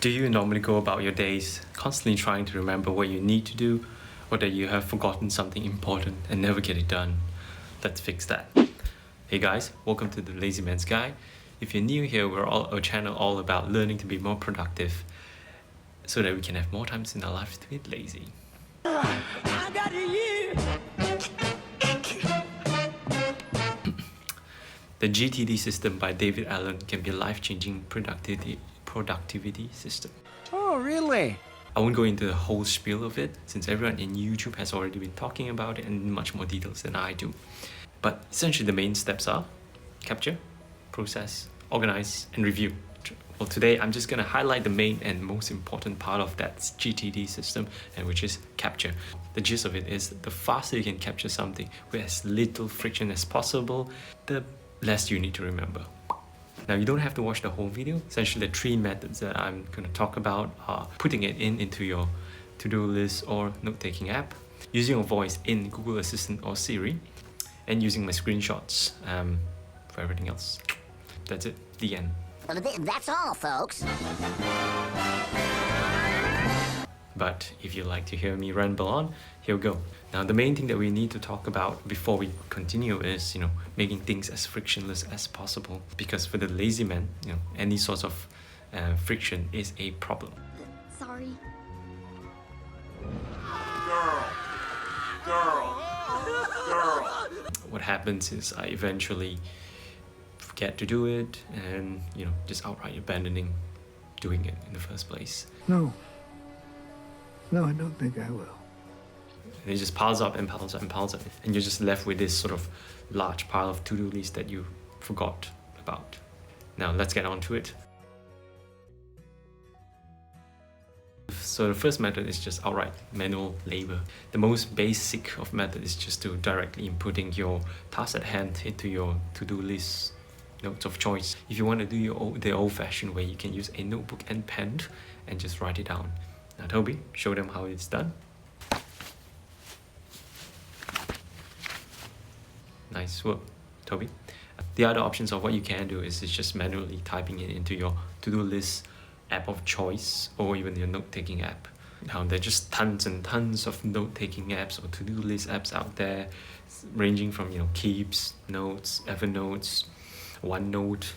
Do you normally go about your days constantly trying to remember what you need to do, or that you have forgotten something important and never get it done? Let's fix that. Hey guys, welcome to the Lazy Man's Guide. If you're new here, we're a channel all about learning to be more productive so that we can have more times in our lives to be lazy. I got you. The GTD system by David Allen can be a life-changing productivity system. Oh, really? I won't go into the whole spiel of it since everyone in YouTube has already been talking about it in much more details than I do. But essentially the main steps are capture, process, organize, and review. Well, today I'm just going to highlight the main and most important part of that GTD system, and which is capture. The gist of it is the faster you can capture something with as little friction as possible, the less you need to remember. Now, you don't have to watch the whole video. Essentially, the three methods that I'm going to talk about are putting it into your to-do list or note-taking app, using your voice in Google Assistant or Siri, and using my screenshots for everything else. That's it. The end. Well, that's all, folks. But if you'd like to hear me ramble on, here we go. Now, the main thing that we need to talk about before we continue is, making things as frictionless as possible. Because for the lazy man, any sort of friction is a problem. Sorry. Girl. What happens is I eventually forget to do it and, just outright abandoning doing it in the first place. No, I don't think I will. And it just piles up and piles up and piles up. And you're just left with this sort of large pile of to-do list that you forgot about. Now, let's get on to it. So the first method is just outright manual labor. The most basic of method is just to directly inputting your task at hand into your to-do list notes of choice. If you want to do the old-fashioned way, you can use a notebook and pen and just write it down. Now, Toby, show them how it's done. Nice work, Toby. The other options of what you can do is just manually typing it into your to-do list app of choice or even your note-taking app. Now, there are just tons and tons of note-taking apps or to-do list apps out there, ranging from Keeps, Notes, Evernote, OneNote.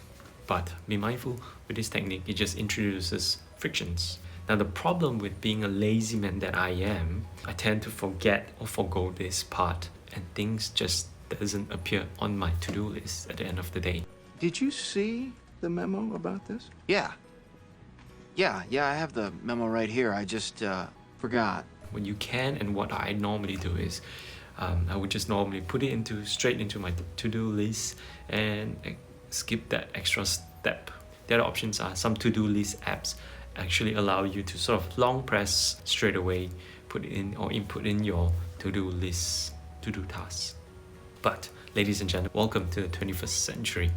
But be mindful, with this technique, it just introduces frictions. Now, the problem with being a lazy man that I am, I tend to forget or forgo this part, and things just doesn't appear on my to-do list at the end of the day. Did you see the memo about this? Yeah, I have the memo right here. I just forgot. What you can and what I normally do is I would just normally put it straight into my to-do list and skip that extra step. The other options are some to-do list apps actually allow you to sort of long press straight away, put in or input in your to-do list, to-do tasks. But ladies and gentlemen, welcome to the 21st century.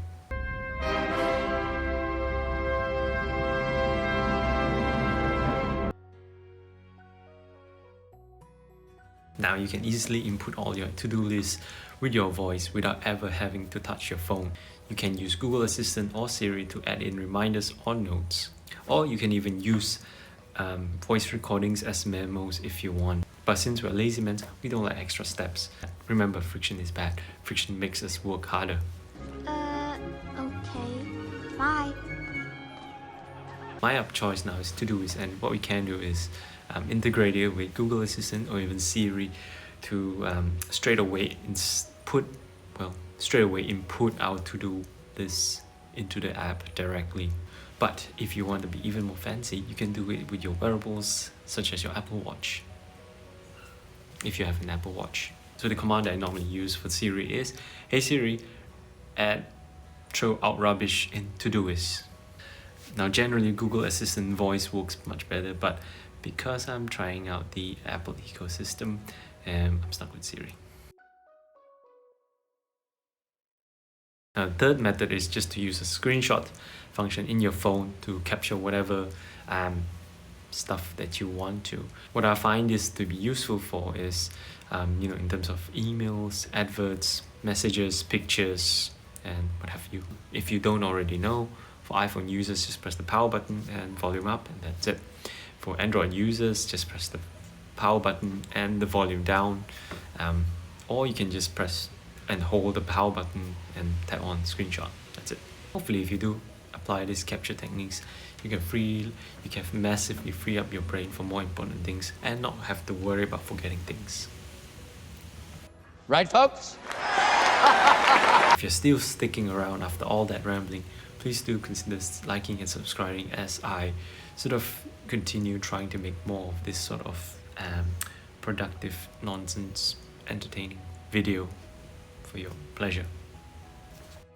Now you can easily input all your to-do lists with your voice without ever having to touch your phone. You can use Google Assistant or Siri to add in reminders or notes. Or you can even use voice recordings as memos if you want. But since we're lazy men, we don't like extra steps. Remember, friction is bad. Friction makes us work harder. Okay. Bye. My app choice now is Todoist, and what we can do is integrate it with Google Assistant or even Siri to straight away input our to-do list into the app directly. But if you want to be even more fancy, you can do it with your wearables, such as your Apple Watch, if you have an Apple Watch. So the command that I normally use for Siri is, "Hey Siri, throw out rubbish in Todoist." Now, generally, Google Assistant voice works much better, but because I'm trying out the Apple ecosystem, I'm stuck with Siri. Now, the third method is just to use a screenshot function in your phone to capture whatever stuff that you want to. What I find this to be useful for is, in terms of emails, adverts, messages, pictures, and what have you. If you don't already know, For iPhone users, just press the power button and volume up, and that's it. For Android users, just press the power button and the volume down, or you can just press and hold the power button and tap on screenshot. That's it. Hopefully, if you do apply these capture techniques, you can massively free up your brain for more important things and not have to worry about forgetting things. Right, folks? If you're still sticking around after all that rambling, please do consider liking and subscribing as I sort of continue trying to make more of this sort of productive, nonsense, entertaining video for your pleasure.